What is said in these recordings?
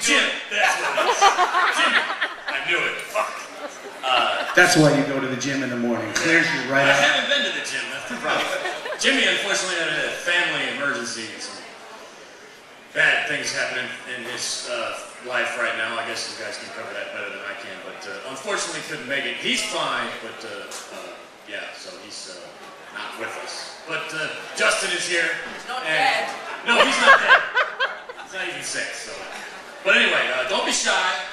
Jim. That's what it is. Jim. I knew it. Fuck. That's why you go to the gym in the morning. Clears you right I out. haven't been to the gym. That's the problem. Jimmy, unfortunately, had a family emergency and some bad things happening in his life right now. I guess you guys can cover that better than I can, but unfortunately couldn't make it. He's fine, but yeah, so he's not with us. But Justin is here. He's not dead. No, he's not dead. He's not even sick. So, but anyway, don't be shy.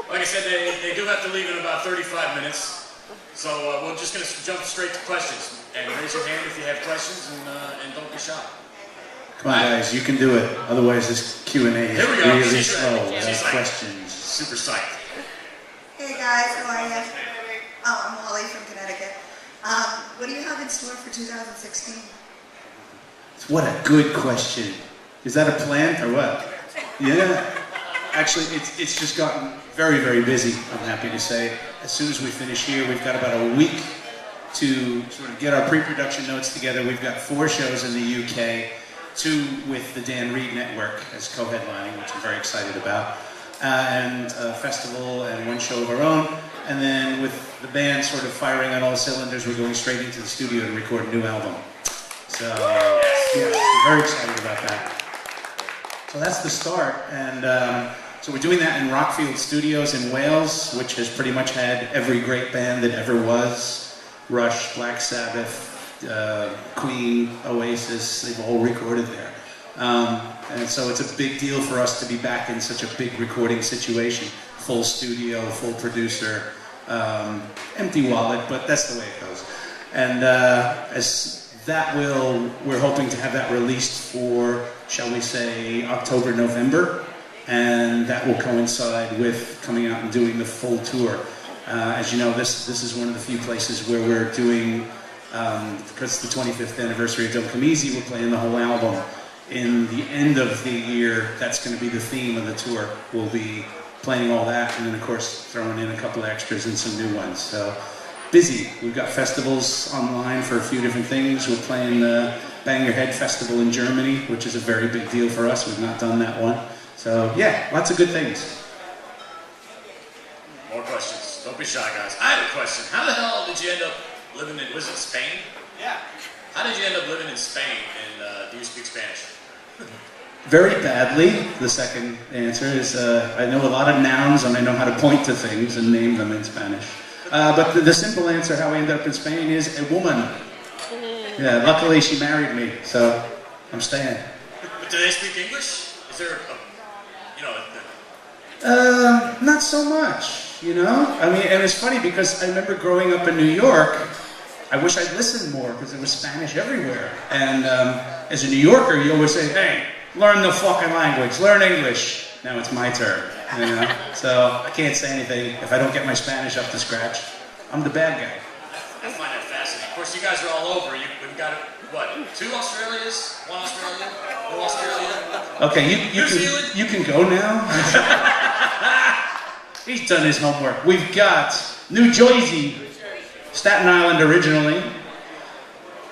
Like I said, they do have to leave in about 35 minutes. So we're just going to jump straight to questions. And raise your hand if you have questions, and don't be shy. Come on, guys, you can do it. Otherwise, this Q&A is Here we go. really She's slow ready. without She's like, questions. super psyched. Hey guys, how are you? Oh, I'm Holly from Connecticut. What do you have in store for 2016? What a good question. Is that a plant or what? Yeah. Actually, it's just gotten very, very busy, I'm happy to say. As soon as we finish here, we've got about a week to sort of get our pre-production notes together. We've got 4 shows in the UK, 2 with the Dan Reed Network as co-headlining, which I'm very excited about, and a festival and 1 show of our own. And then with the band sort of firing on all cylinders, we're going straight into the studio to record a new album. So, yeah, I'm very excited about that. So that's the start, and so we're doing that in Rockfield Studios in Wales, which has pretty much had every great band that ever was. Rush, Black Sabbath, Queen, Oasis, they've all recorded there. And so it's a big deal for us to be back in such a big recording situation. Full studio, full producer, empty wallet, but that's the way it goes. And we're hoping to have that released for, shall we say, October, November, and that will coincide with coming out and doing the full tour. As you know, this is one of the few places where we're doing, because it's the 25th anniversary of Don't Come Easy, we're playing the whole album. In the end of the year, that's going to be the theme of the tour. We'll be playing all that, and then of course throwing in a couple of extras and some new ones. So busy. We've got festivals online for a few different things. We're playing the Bang Your Head Festival in Germany, which is a very big deal for us. We've not done that one. So yeah, lots of good things. More questions. Don't be shy, guys. I have a question. How the hell did you end up living in, was it Spain? Yeah. How did you end up living in Spain, and do you speak Spanish? Very badly. The second answer is I know a lot of nouns and I know how to point to things and name them in Spanish. But the simple answer how I ended up in Spain is a woman. Yeah, luckily she married me, so I'm staying. But do they speak English? Is there a, not so much, you know? I mean, and it's funny because I remember growing up in New York, I wish I'd listened more because there was Spanish everywhere. And as a New Yorker, you always say, hey, learn the fucking language, learn English. Now it's my turn, you know? So I can't say anything if I don't get my Spanish up to scratch. I'm the bad guy. I find that fascinating. Of course, you guys are all over. We've got, what, 2 Australias? 1 Australia? No Australia? Okay, you can go now. He's done his homework. We've got New Jersey, Staten Island originally,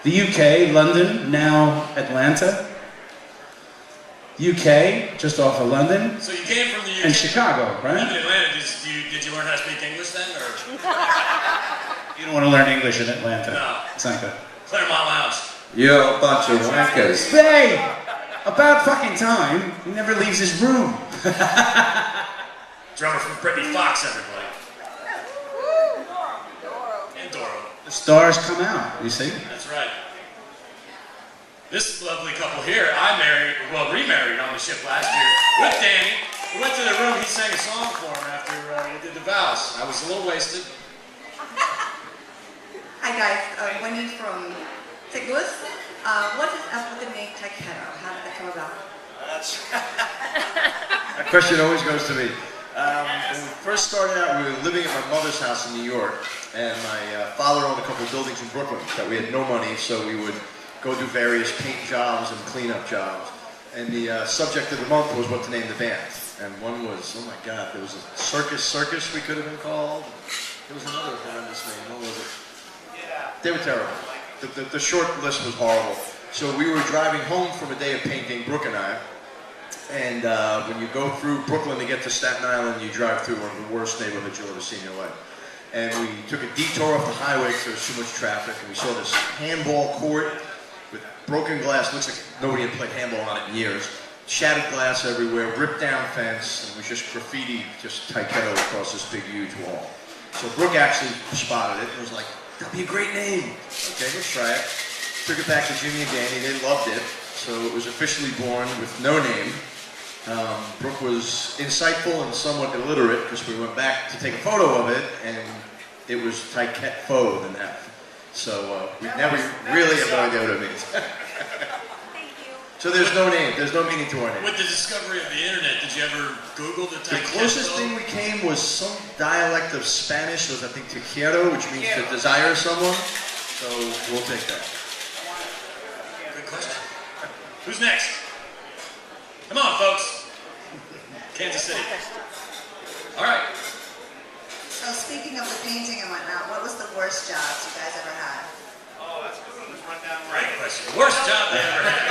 the UK, London, now Atlanta, UK, just off of London, so you came from the UK, and Chicago, right? in Atlanta. Did you learn how to speak English then, or? You don't want to learn English in Atlanta. No. It's not good. Claremont Lounge. You're a bunch of wankers. Hey! About fucking time. He never leaves his room. Drummer from Britney Fox, everybody. And Doro. The stars come out, you see? That's right. This lovely couple here, remarried on the ship last year with Danny. We went to the room, he sang a song for him after we did the vows. I was a little wasted. Hi guys, Wendy from St. Louis. What is up with the name Tyketto? How did that come about? That question always goes to me. When we first started out, we were living at my mother's house in New York, and my father owned a couple of buildings in Brooklyn that we had no money, so we would go do various paint jobs and cleanup jobs. And the subject of the month was what to name the band. And one was, oh my God, there was a circus we could have been called. There was another horrendous name. What was it? They were terrible. The short list was horrible. So we were driving home from a day of painting, Brooke and I, And when you go through Brooklyn to get to Staten Island, you drive through one of the worst neighborhoods you'll ever see in your life. And we took a detour off the highway because there was too much traffic, and we saw this handball court with broken glass. Looks like nobody had played handball on it in years. Shattered glass everywhere, ripped down fence, and it was just graffiti, just Tyketto across this big, huge wall. So Brooke actually spotted it and was like, "That'd be a great name." Okay, let's try it. Took it back to Jimmy again. They loved it. So it was officially born with no name. Brooke was insightful and somewhat illiterate because we went back to take a photo of it, and it was Tyketto than that. So we never really have no idea what it means. So there's no name, there's no meaning to our name. With the discovery of the internet, did you ever Google the Tyketto? The closest thing we came was some dialect of Spanish, was I think Tyketto, which means to desire someone. So we'll take that. Good question. Who's next? Come on, folks. Kansas City. All right. So speaking of the painting and whatnot, what was the worst jobs you guys ever had? Oh, that's a good one. Just run down Great question. Worst job they ever had.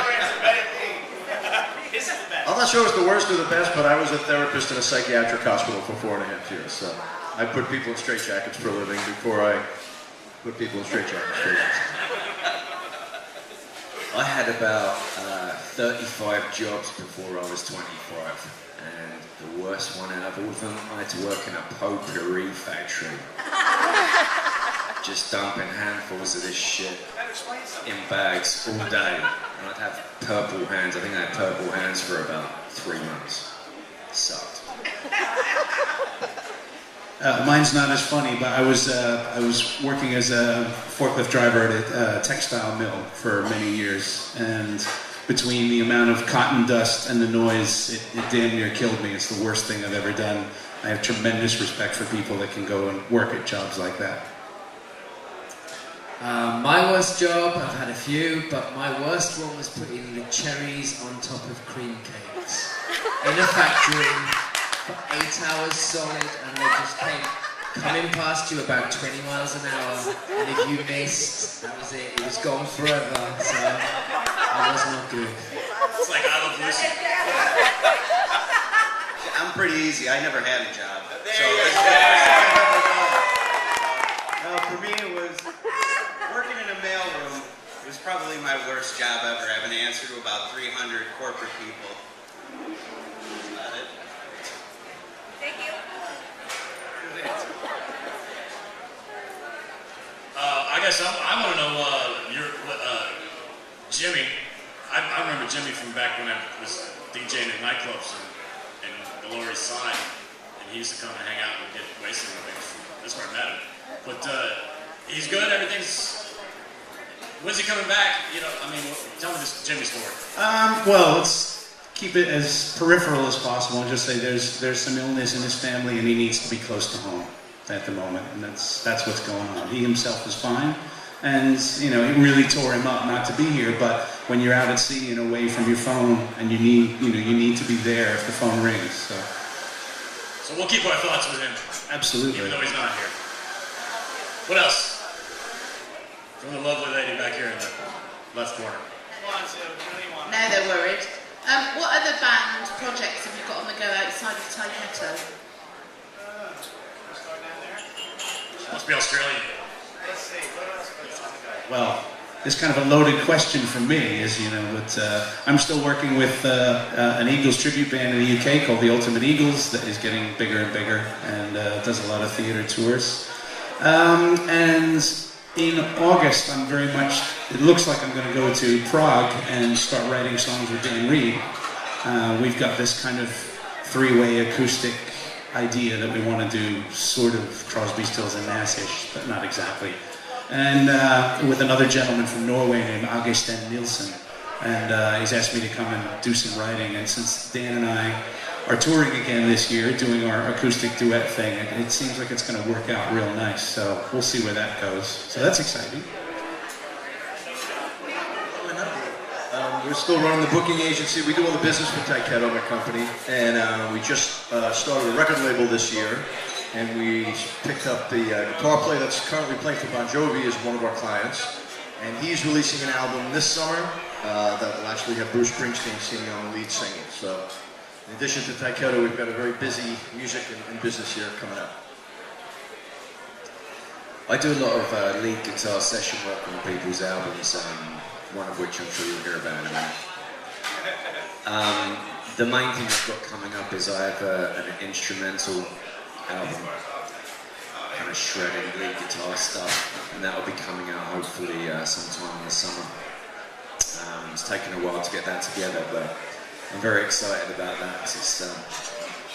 This is the best. I'm not sure it's the worst or the best, but I was a therapist in a psychiatric hospital for 4.5 years. So I put people in straitjackets for a living before I put people in straitjackets for a living. I had about 35 jobs before I was 25. And the worst one out of all of them, I had to work in a potpourri factory. Just dumping handfuls of this shit in bags all day. And I'd have purple hands. I think I had purple hands for about 3 months. Sucked. Mine's not as funny, but I was working as a forklift driver at a textile mill for many years, and between the amount of cotton dust and the noise, it damn near killed me. It's the worst thing I've ever done. I have tremendous respect for people that can go and work at jobs like that. My worst job, I've had a few, but my worst one was putting the cherries on top of cream cakes in a factory for 8 hours solid, and they just came coming past you about 20 miles an hour, and if you missed, that was it. It was gone forever, so that was not good. It's like I Love Lucy. I'm pretty easy. I never had a job. No, for me it was working in a mailroom. It was probably my worst job ever, having to answer to about 300 corporate people. That's about it. Thank you. I guess I want to know Jimmy. I remember Jimmy from back when I was DJing in nightclubs in the Lower East Side, and he used to come and hang out and get wasted with me. That's where I met him. But he's good. Everything's. When's he coming back? You know, I mean, tell me this Jimmy story. Well, let's keep it as peripheral as possible and just say there's some illness in his family and he needs to be close to home at the moment, and that's what's going on. He himself is fine, and you know, it really tore him up not to be here. But when you're out at sea and away from your phone, and you need to be there if the phone rings. So we'll keep our thoughts with him, Absolutely. even though he's not here. What else? From the lovely lady back here in the left corner. Come on, Sue. What do you want? Now they're worried. What other band projects have you got on the go outside of Tyketto? We'll start down there. Must be Australian. Let's see. What else have we got on the go? Well, it's kind of a loaded question for me, as you know, but I'm still working with an Eagles tribute band in the UK called the Ultimate Eagles that is getting bigger and bigger, and does a lot of theater tours. And in August, it looks like I'm going to go to Prague and start writing songs with Dan Reed. We've got this kind of three-way acoustic idea that we want to do, sort of Crosby, Stills and Nash-ish, but not exactly. And with another gentleman from Norway named Augustin Nielsen. And he's asked me to come and do some writing. And since Dan and I are touring again this year, doing our acoustic duet thing, it seems like it's going to work out real nice. So we'll see where that goes. So that's exciting. We're still running the booking agency. We do all the business with Tyketto, my company, and we just started a record label this year, and we picked up the guitar player that's currently playing for Bon Jovi as one of our clients, and he's releasing an album this summer that will actually have Bruce Springsteen singing on the lead single. So In addition to Tyketto, we've got a very busy music and business year coming up. I do a lot of lead guitar session work on people's albums, one of which I'm sure you'll hear about in a minute. The main thing I've got coming up is I have an instrumental album, kind of shredded lead guitar stuff, and that will be coming out hopefully sometime in the summer. It's taken a while to get that together, but I'm very excited about that. It's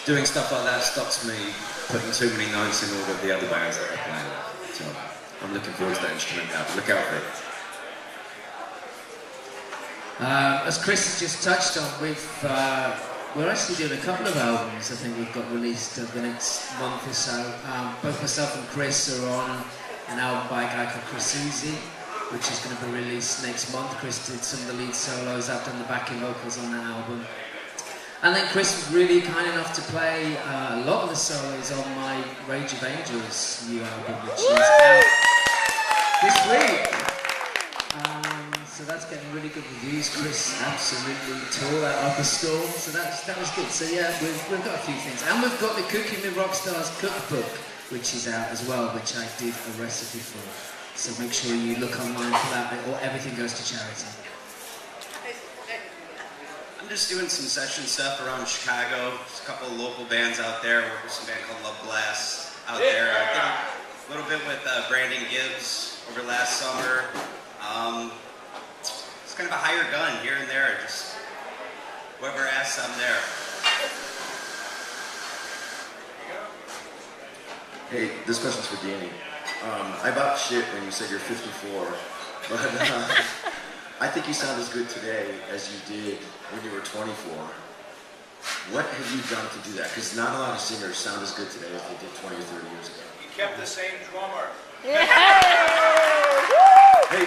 doing stuff like that stops me putting too many notes in all of the other bands that I play with. So I'm looking forward to that instrument now. Look out for it. As Chris has just touched on, we're actually doing a couple of albums I think we've got released over the next month or so. Both myself and Chris are on an album by a guy called Chris Easy, which is going to be released next month. Chris did some of the lead solos, I've done the backing vocals on that album. And then Chris was really kind enough to play a lot of the solos on my Rage of Angels new album, which is out this week. So that's getting really good reviews. Chris absolutely tore that up a storm, so that was good. So yeah, we've got a few things. And we've got the Cooking with Rockstars cookbook, which is out as well, which I did a recipe for. So make sure you look online for that, or everything goes to charity. I'm just doing some session stuff around Chicago. There's a couple of local bands out there. I work with some band called Love Blast out there. I did a little bit with Brandon Gibbs over last summer. It's kind of a higher gun here and there. Just whoever asks, I'm there. Hey, this question's for Danny. I about shit when you said you're 54, but I think you sound as good today as you did when you were 24. What have you done to do that? Because not a lot of singers sound as good today as they did 20 or 30 years ago. You kept the same drummer. Hey,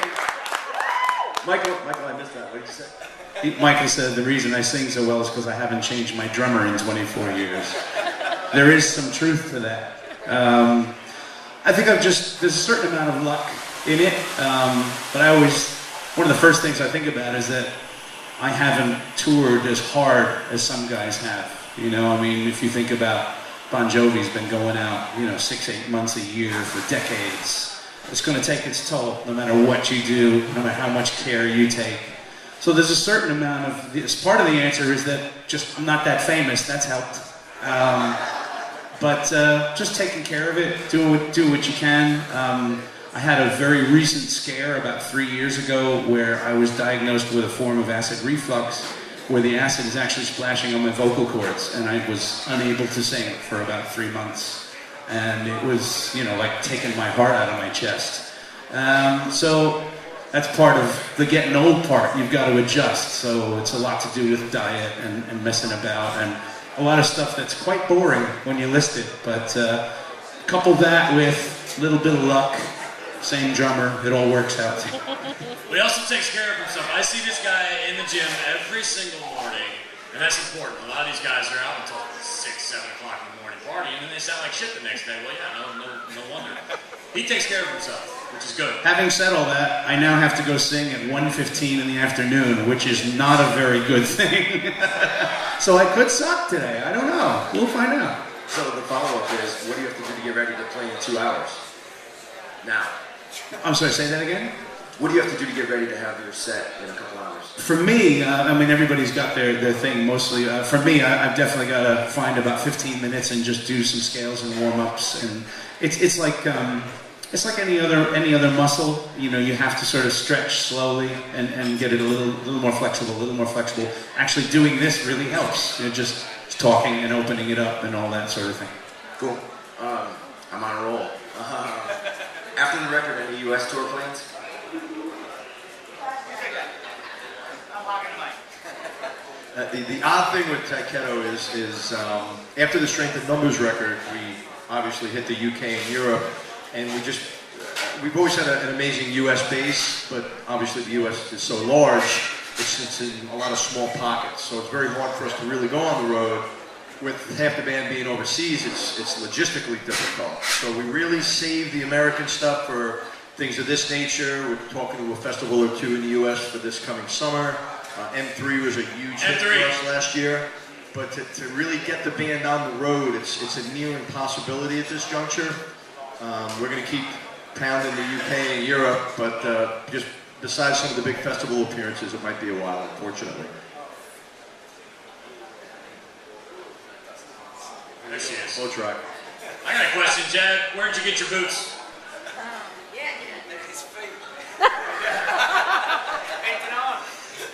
Michael, I missed that. What did you say? Michael said the reason I sing so well is because I haven't changed my drummer in 24 years. There is some truth to that. I think there's a certain amount of luck in it, but one of the first things I think about is that I haven't toured as hard as some guys have. You know, I mean, if you think about Bon Jovi's been going out, 6-8 months a year for decades. It's going to take its toll, no matter what you do, no matter how much care you take. So there's a certain amount of this. Part of the answer is that I'm not that famous. That's helped. But just taking care of it, do what you can. I had a very recent scare about 3 years ago where I was diagnosed with a form of acid reflux where the acid is actually splashing on my vocal cords, and I was unable to sing for about 3 months. And it was, like taking my heart out of my chest. So that's part of the getting old part. You've got to adjust. So it's a lot to do with diet and messing about and a lot of stuff that's quite boring when you list it. But couple that with a little bit of luck, same drummer, it all works out. But he also takes care of himself. I see this guy in the gym every single morning, and that's important. A lot of these guys are out until 6, 7 o'clock in the morning partying, and then they sound like shit the next day. Well, yeah, no wonder. He takes care of himself, which is good. Having said all that, I now have to go sing at 1:15 in the afternoon, which is not a very good thing. So I could suck today. I don't know. We'll find out. So the follow-up is, what do you have to do to get ready to play in 2 hours? Now. I'm sorry, say that again? What do you have to do to get ready to have your set in a couple hours? For me, everybody's got their thing mostly. For me, I've definitely got to find about 15 minutes and just do some scales and warm-ups. And it's like any other muscle. You have to sort of stretch slowly and get it a little more flexible. Actually, doing this really helps. Just talking and opening it up and all that sort of thing. Cool. I'm on a roll. After the record, any U.S. tour plans? The odd thing with Tyketto is after the Strength of Numbers record, we obviously hit the UK and Europe, and we've always had an amazing US base, but obviously the US is so large, it's in a lot of small pockets, so it's very hard for us to really go on the road. With half the band being overseas, it's logistically difficult. So we really save the American stuff for things of this nature. We're talking to a festival or two in the US for this coming summer. M3 was a huge hit for us last year. but to really get the band on the road, it's a near impossibility at this juncture. We're going to keep pounding the UK and Europe, but just besides some of the big festival appearances, it might be a while, unfortunately. There she is. We'll try. I got a question, Jed. Where'd you get your boots?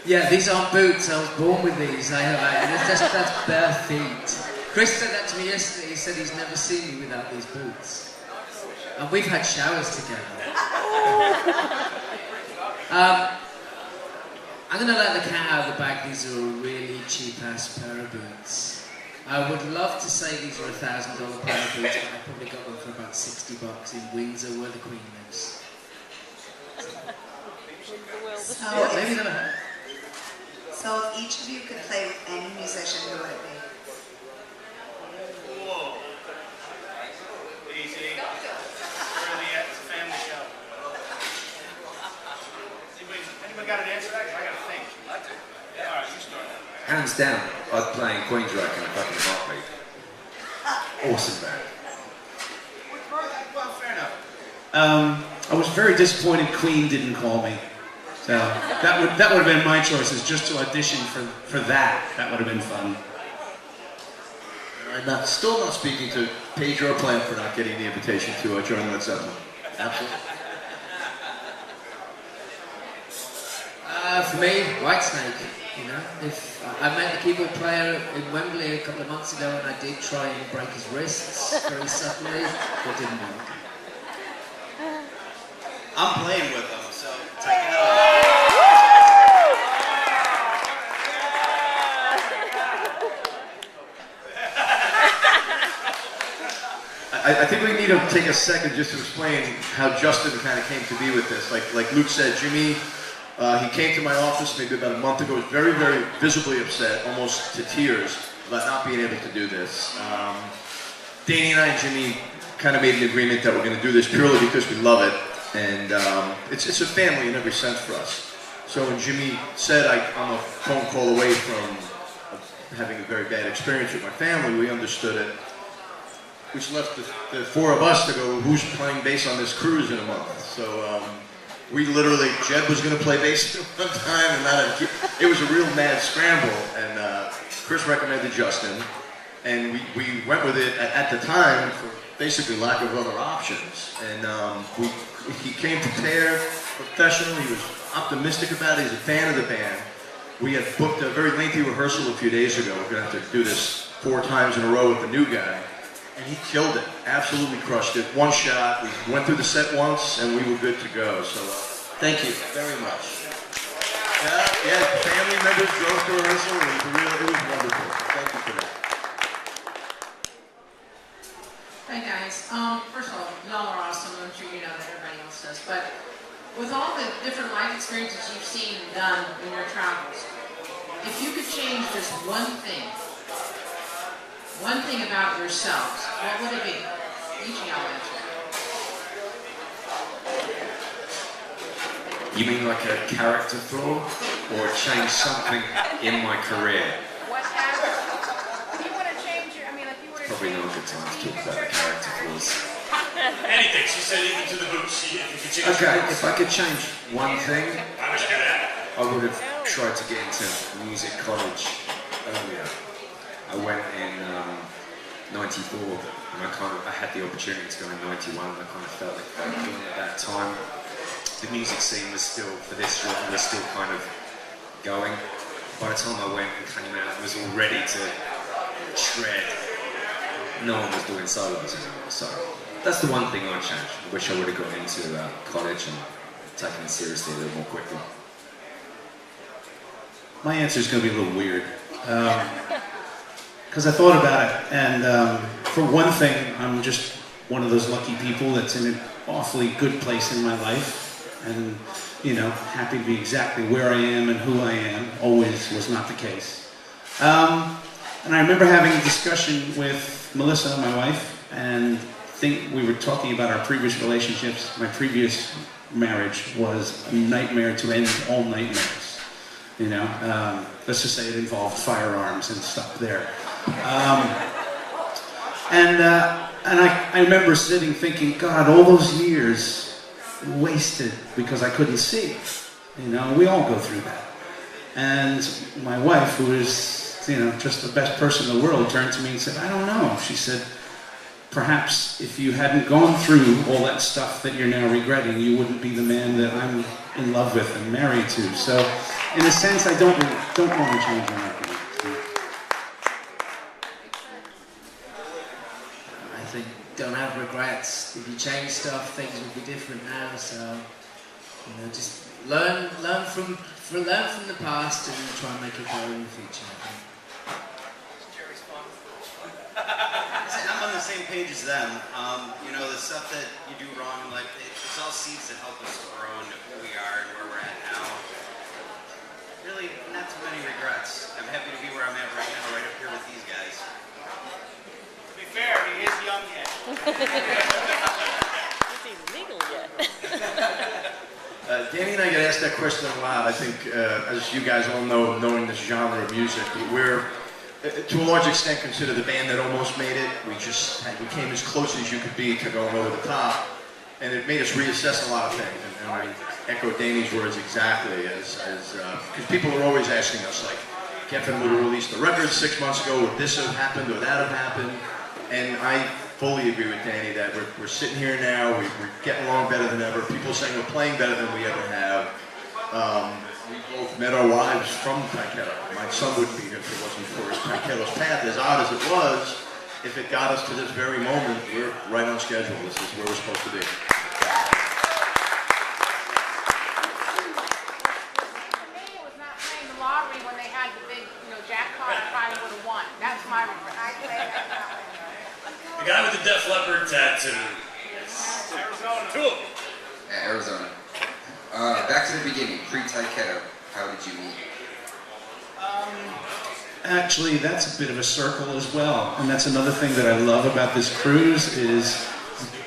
Yeah, these aren't boots. I was born with these. That's bare feet. Chris said that to me yesterday. He said he's never seen me without these boots. And we've had showers together. I'm going to let the cat out of the bag. These are a really cheap-ass pair of boots. I would love to say these are $1,000 pair of boots, but I probably got them for about $60 in Windsor, where the Queen lives. So, Maybe they're... so if each of you could play with any musician, who would it be? Whoa. Easy. Really, it's a family show. Anybody got an answer to that? I gotta think. I do. Yeah, all right, you start. Hands down, I'd play in Queensrÿche in a fucking heartbeat. Awesome band. Well, fair enough. I was very disappointed Queen didn't call me. So that would have been my choice, is just to audition for that. That would have been fun. I'm still not speaking to Pedro Plant for not getting the invitation to join Led Zeppelin. Absolutely. For me, Whitesnake. You know, if I met the keyboard player in Wembley a couple of months ago, and I did try and break his wrists very subtly, but it didn't work. I'm playing with them, so Tyketto. I think we need to take a second just to explain how Justin kind of came to be with this. Like Luke said, Jimmy, he came to my office maybe about a month ago, was very, very visibly upset, almost to tears, about not being able to do this. Danny and I and Jimmy kind of made an agreement that we're going to do this purely because we love it, and it's a family in every sense for us. So when Jimmy said I'm a phone call away from having a very bad experience with my family, we understood it, which left the four of us to go, who's playing bass on this cruise in a month? So we literally, Jed was going to play bass at one time, and it was a real mad scramble, and Chris recommended Justin, and we went with it at the time for basically lack of other options. And he came prepared, professional, he was optimistic about it, he's a fan of the band. We had booked a very lengthy rehearsal a few days ago. We're going to have to do this 4 times in a row with the new guy. And he killed it, absolutely crushed it. One shot, we went through the set once, and we were good to go. So thank you very much. Yeah, family members drove to rehearsal, and it was wonderful. Thank you for that. Hey guys, first of all, y'all are awesome. I'm sure you know that, everybody else does. But with all the different life experiences you've seen and done in your travels, if you could change just one thing about yourselves, what would it be? Each of y'all answer. You mean like a character flaw? Or change something in my career? Whatever. If you want to change your, Probably not a good time to talk about the character flaws. Anything. She said even to the boots. If you could change Okay, the boots. if I could change one thing, Why would you do that? I would have tried to get into music college earlier. I went in 94, and I had the opportunity to go in 91, and I kind of felt like at that time, the music scene was still, for this genre, was still kind of going. By the time I went and came out, it was all ready to shred. No one was doing solos anymore, so that's the one thing I'd change. I wish I would have gone into college and taken it seriously a little more quickly. My answer is going to be a little weird. Because I thought about it, and for one thing, I'm just one of those lucky people that's in an awfully good place in my life, and, you know, happy to be exactly where I am and who I am. Always was not the case. And I remember having a discussion with Melissa, my wife, and we were talking about our previous relationships. My previous marriage was a nightmare to end all nightmares. You know, let's just say it involved firearms and stuff there. And I remember sitting thinking, God, all those years wasted because I couldn't see. You know, we all go through that. And my wife, who is, you know, just the best person in the world, turned to me and said, I don't know. She said, perhaps if you hadn't gone through all that stuff that you're now regretting, you wouldn't be the man that I'm in love with and married to. So, in a sense, I don't want to change anything. I think don't have regrets. If you change stuff, things will be different now. So, you know, just learn from the past and try and make it better in the future. I think. I'm on the same page as them. You know, the stuff that you do wrong in life, it's all seeds that help us to grow into who we are and where we're at now. Really, not too many regrets. I'm happy to be where I'm at right now, right up here with these guys. To be fair, he is young yet. Is he legal yet? Danny and I get asked that question a lot. I think, as you guys all know, knowing this genre of music, we're, to a large extent, considered the band that almost made it. We came as close as you could be to going over the top, and it made us reassess a lot of things. And I echo Danny's words exactly, because people are always asking us, like, Kevin would have released the record 6 months ago, would this have happened, or that have happened? And I fully agree with Danny that we're sitting here now, we're getting along better than ever. People are saying we're playing better than we ever have. We both met our wives from Tyketto. My son wouldn't be here if it wasn't for his Tyketto's path. As odd as it was, if it got us to this very moment, we're right on schedule. This is where we're supposed to be. Lottery when they had the big, you know, jackpot, I probably would have won. That's my regret. I play that. The guy with the Def Leppard tattoo. Arizona. Two of them. Arizona. Back to the beginning, pre-Tyketto. How did you meet? Actually, that's a bit of a circle as well. And that's another thing that I love about this cruise is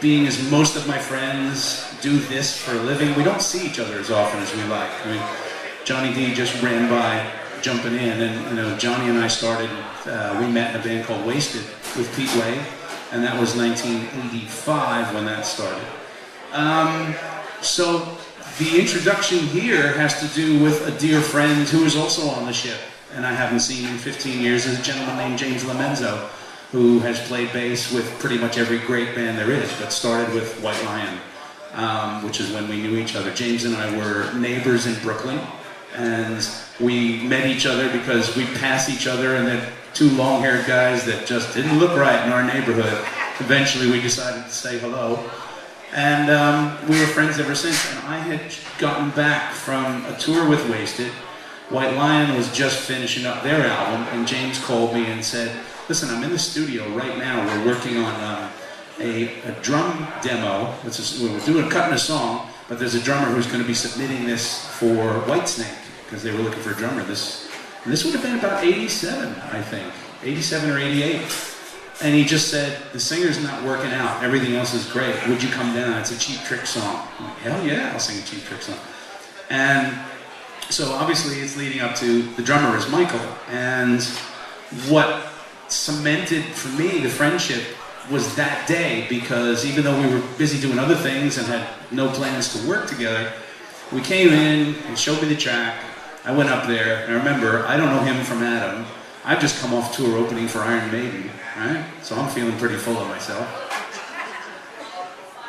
being as most of my friends do this for a living. We don't see each other as often as we like. I mean, Johnny D just ran by jumping in, and you know, Johnny and I started, we met in a band called Wasted with Pete Way, and that was 1985 when that started. So the introduction here has to do with a dear friend who is also on the ship, and I haven't seen in 15 years, is a gentleman named James Lomenzo, who has played bass with pretty much every great band there is, but started with White Lion, which is when we knew each other. James and I were neighbors in Brooklyn, and we met each other because we'd pass each other, and then two long-haired guys that just didn't look right in our neighborhood. Eventually we decided to say hello, and we were friends ever since. And I had gotten back from a tour with Wasted. White Lion was just finishing up their album, and James called me and said, listen, I'm in the studio right now. We're working on a drum demo. We're cutting a song, but there's a drummer who's going to be submitting this for Whitesnake, because they were looking for a drummer. This would have been about 87, I think, 87 or 88. And he just said, the singer's not working out, everything else is great, would you come down? It's a Cheap Trick song. I'm like, hell yeah, I'll sing a Cheap Trick song. And so obviously it's leading up to, the drummer is Michael, and what cemented for me the friendship was that day, because even though we were busy doing other things and had no plans to work together, we came in and showed me the track. I went up there, and I remember, I don't know him from Adam. I've just come off tour opening for Iron Maiden, right? So I'm feeling pretty full of myself.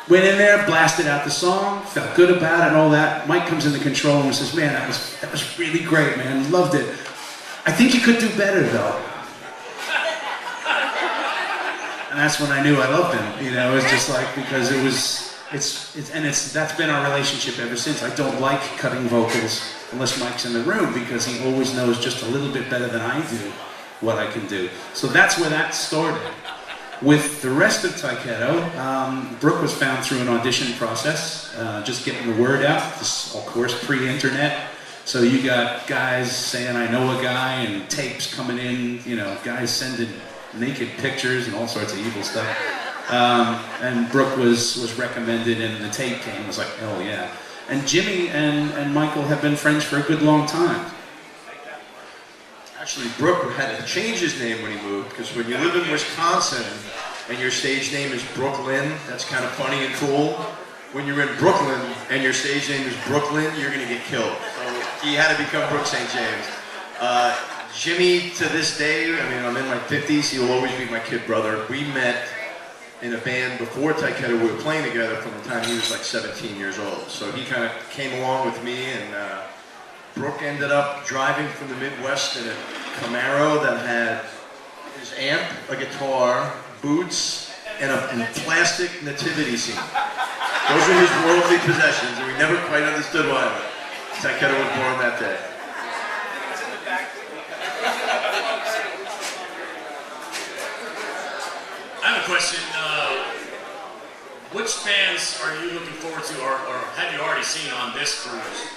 Went in there, blasted out the song, felt good about it and all that. Mike comes in the control room and says, man, that was really great, man, loved it. I think you could do better, though. And that's when I knew I loved him, you know, it was just like, because that's been our relationship ever since. I don't like cutting vocals unless Mike's in the room, because he always knows just a little bit better than I do what I can do. So that's where that started. With the rest of Tyketto, Brooke was found through an audition process, just getting the word out. This, of course, pre-internet. So you got guys saying, I know a guy, and tapes coming in, you know, guys sending naked pictures and all sorts of evil stuff. And Brooke was recommended, and the tape came. I was like, hell yeah. And Jimmy and Michael have been friends for a good long time. Actually, Brooke had to change his name when he moved, because when you live in Wisconsin and your stage name is Brooklyn, that's kind of funny and cool. When you're in Brooklyn and your stage name is Brooklyn, you're going to get killed. So he had to become Brooke St. James. Jimmy, to this day, I mean, I'm in my 50s, he will always be my kid brother. We met in a band before Tyketto. We were playing together from the time he was like 17 years old. So he kind of came along with me, and Brooke ended up driving from the Midwest in a Camaro that had his amp, a guitar, boots, and a plastic nativity scene. Those are his worldly possessions, and we never quite understood why. Tyketto was born that day. I have a question. Which bands are you looking forward to, or have you already seen on this cruise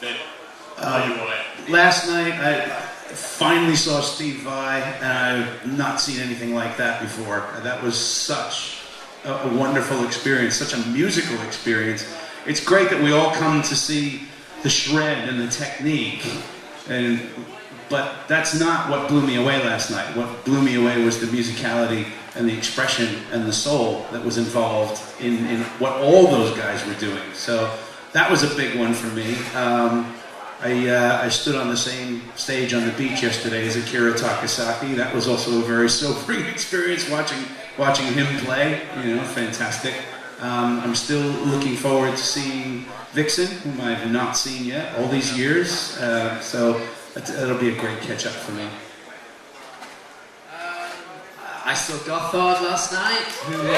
that blow you away? Last night, I finally saw Steve Vai, and I've not seen anything like that before. That was such a wonderful experience, such a musical experience. It's great that we all come to see the shred and the technique, but that's not what blew me away last night. What blew me away was the musicality and the expression and the soul that was involved in what all those guys were doing. So that was a big one for me. I stood on the same stage on the beach yesterday as Akira Takasaki. That was also a very sobering experience watching him play. You know, fantastic. I'm still looking forward to seeing Vixen, whom I have not seen yet all these years. So that'll be a great catch-up for me. I saw Gothard last night, who they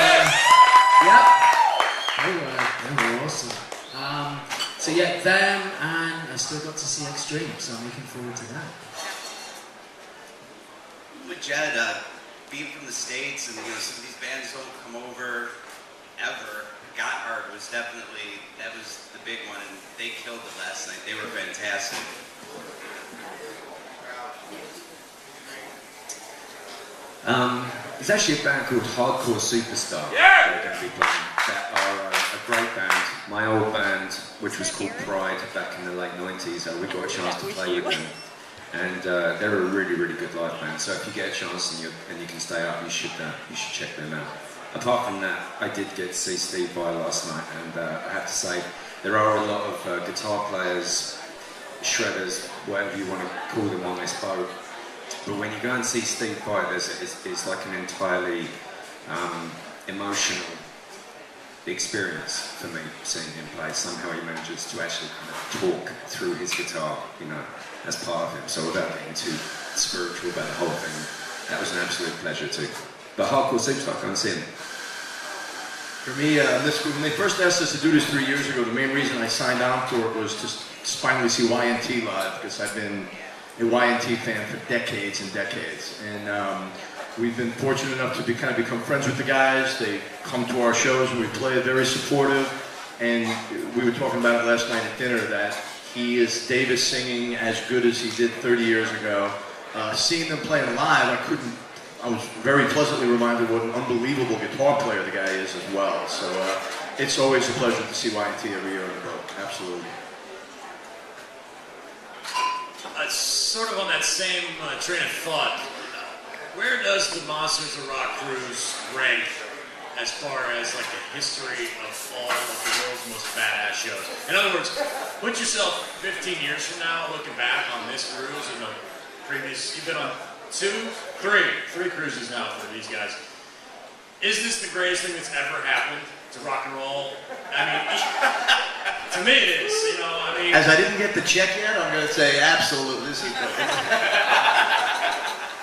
were awesome. So yeah, them, and I still got to see Extreme, so I'm looking forward to that. With Jed, being from the States, and some of these bands don't come over ever. Gotthard was definitely, that was the big one, and they killed it last night. They were fantastic. There's actually a band called Hardcore Superstar. Yeah! They're going to be playing. That are a great band. My old band, which was called Pride back in the late 90s, we got a chance to play with them. And they're a really, really good live band. So if you get a chance and you can stay up, you should check them out. Apart from that, I did get to see Steve Vai last night, and I have to say, there are a lot of guitar players, shredders, whatever you want to call them on this boat. But when you go and see Steve Vai, it's like an entirely emotional experience for me, seeing him play. Somehow he manages to actually kind of talk through his guitar, as part of him. So without getting too spiritual about the whole thing, that was an absolute pleasure too. But Hardcore Superstar, go and see him. For me, when they first asked us to do this 3 years ago, the main reason I signed on for it was to finally see YNT live, because I've been a YNT fan for decades and decades. And we've been fortunate enough to kind of become friends with the guys. They come to our shows and we play, very supportive. And we were talking about it last night at dinner, that Dave is singing as good as he did 30 years ago. Seeing them playing live, I was very pleasantly reminded what an unbelievable guitar player the guy is as well. So it's always a pleasure to see YNT every year on the boat, absolutely. Sort of on that same train of thought, where does the Monsters of Rock cruise rank as far as like the history of all of the world's most badass shows? In other words, put yourself 15 years from now looking back on this cruise and the previous, you've been on three cruises now for these guys. Is this the greatest thing that's ever happened to rock and roll? I mean, to me it is, As I didn't get the check yet, I'm going to say absolutely.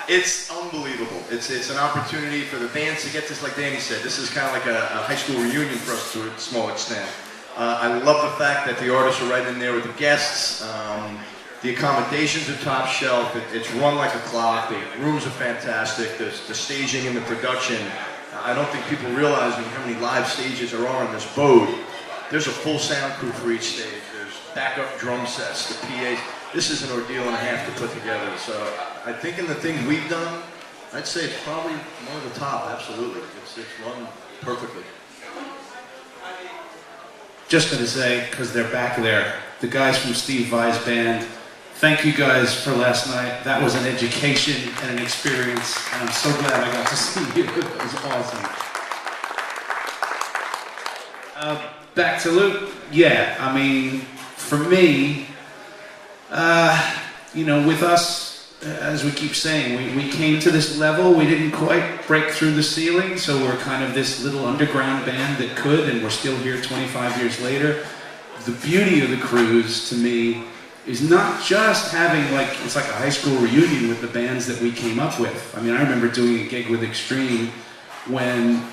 It's unbelievable. It's an opportunity for the bands to get this, like Danny said. This is kind of like a high school reunion for us to a small extent. I love the fact that the artists are right in there with the guests. The accommodations are top shelf. It's run like a clock. The rooms are fantastic. The staging and the production. I don't think people realize how many live stages there are on this boat. There's a full sound crew for each stage. There's backup drum sets, the PAs. This is an ordeal and a half to put together. So I think in the things we've done, I'd say it's probably one of the top, absolutely. It's run perfectly. Just going to say, because they're back there, the guys from Steve Vai's band, thank you guys for last night. That was an education and an experience, and I'm so glad I got to see you. It was awesome. Back to Luke. Yeah, I mean, for me, you know, with us, as we keep saying, we came to this level, we didn't quite break through the ceiling, so we're kind of this little underground band that could, and we're still here 25 years later. The beauty of the cruise, to me, is not just having, like, it's like a high school reunion with the bands that we came up with. I mean, I remember doing a gig with Extreme when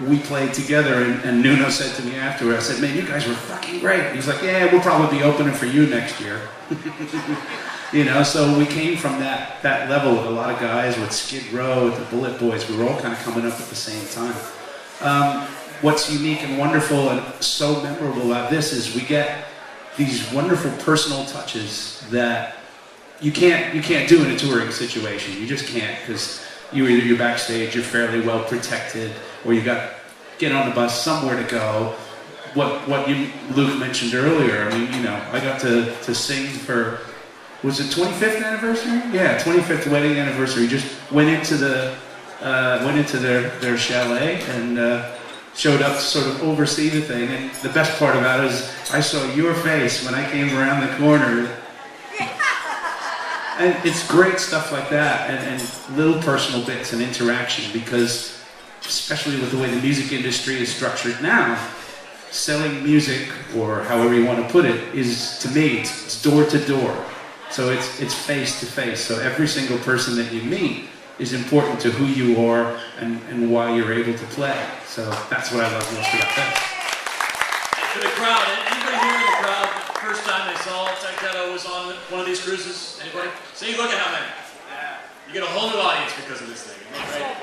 we played together, and Nuno said to me afterward, I said, man, you guys were fucking great. He's like, yeah, we'll probably be opening for you next year. You know, so we came from that level with a lot of guys, with Skid Row, with the Bullet Boys. We were all kind of coming up at the same time. What's unique and wonderful and so memorable about this is we get these wonderful personal touches that you can't do in a touring situation. You just can't, because you're backstage, you're fairly well protected, or you got to get on the bus somewhere to go. What Luke mentioned earlier, I mean, you know, I got to sing for, was it 25th anniversary? Yeah, 25th wedding anniversary. Just went into their chalet and showed up to sort of oversee the thing. And the best part about it is I saw your face when I came around the corner. And it's great stuff like that, and little personal bits and interaction, because especially with the way the music industry is structured now, selling music, or however you want to put it, is, to me, it's door to door. So it's face to face. So every single person that you meet is important to who you are and why you're able to play. So that's what I love most about this. And for the crowd, anybody here in the crowd, first time they saw Tyketto was on one of these cruises? Anybody? See, look at how many. You get a whole new audience because of this thing. Right?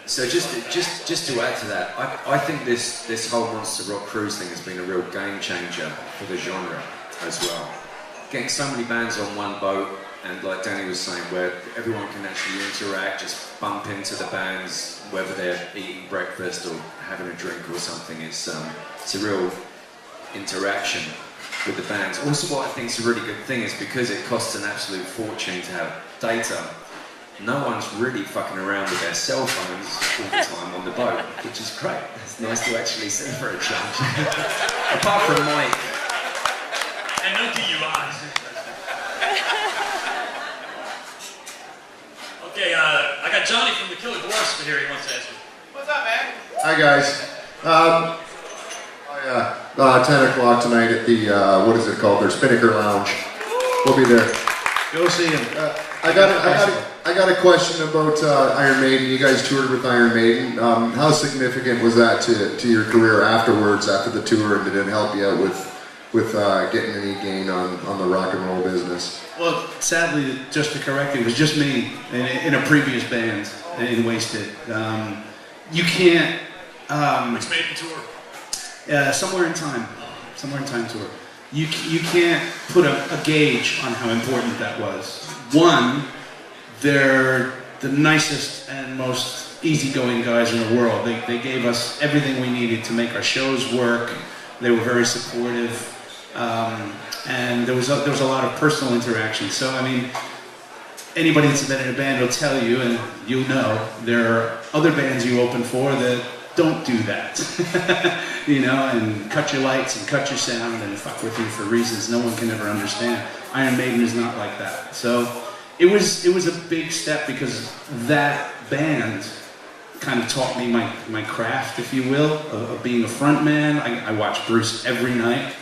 So just to add to that, I think this whole Monster Rock cruise thing has been a real game changer for the genre as well. Getting so many bands on one boat, and like Danny was saying, where everyone can actually interact, just bump into the bands, whether they're eating breakfast or having a drink or something. It's a real interaction with the bands. Also, what I think is a really good thing is because it costs an absolute fortune to have data, no one's really fucking around with their cell phones all the time on the boat, which is great. It's nice to actually see for a change. Apart from Mike. And no DUIs. Okay, I got Johnny from the Killer Dwarfs here. He wants to ask you. What's up, man? Hi guys. 10 o'clock tonight at the, what is it called? Their Spinnaker Lounge. We'll be there. Go see him. I got a question about Iron Maiden. You guys toured with Iron Maiden. How significant was that to your career afterwards, after the tour, and did it help you out with getting any gain on the rock and roll business? Well, sadly, just to correct you, it was just me in a previous band in Wasted. You can't... Which Maiden tour? Somewhere in Time tour. You can't put a gauge on how important that was. One, they're the nicest and most easygoing guys in the world. They gave us everything we needed to make our shows work. They were very supportive. And there was a lot of personal interaction. So, I mean, anybody that's been in a band will tell you, and you'll know, there are other bands you open for that don't do that. You know, and cut your lights and cut your sound and fuck with you for reasons no one can ever understand. Iron Maiden is not like that. So it was a big step, because that band kind of taught me my craft, if you will, of being a front man. I watch Bruce every night.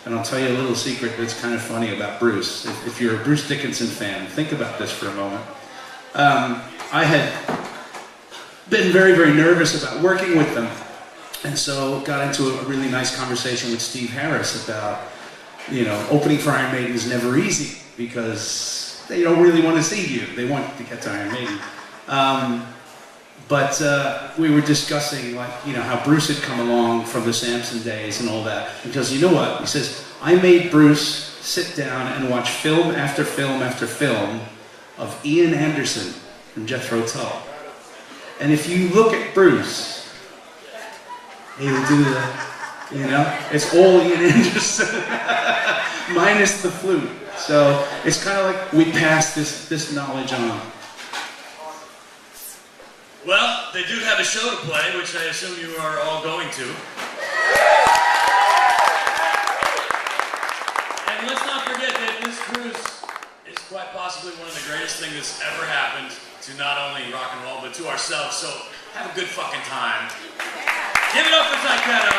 And I'll tell you a little secret that's kind of funny about Bruce. If you're a Bruce Dickinson fan, think about this for a moment. I had been very, very nervous about working with them. And so got into a really nice conversation with Steve Harris about, you know, opening for Iron Maiden is never easy, because they don't really want to see you. They want to get to Iron Maiden. But we were discussing, like, you know, how Bruce had come along from the Samson days and all that. Because you know what? He says, I made Bruce sit down and watch film after film after film of Ian Anderson from Jethro Tull. And if you look at Bruce, he'll do that, you know? It's all Ian Anderson, minus the flute. So it's kind of like we pass this knowledge on. Well, they do have a show to play, which I assume you are all going to. And let's not forget that this cruise is quite possibly one of the greatest things that's ever happened to not only rock and roll, but to ourselves. So have a good fucking time. Give it up for Tyketto.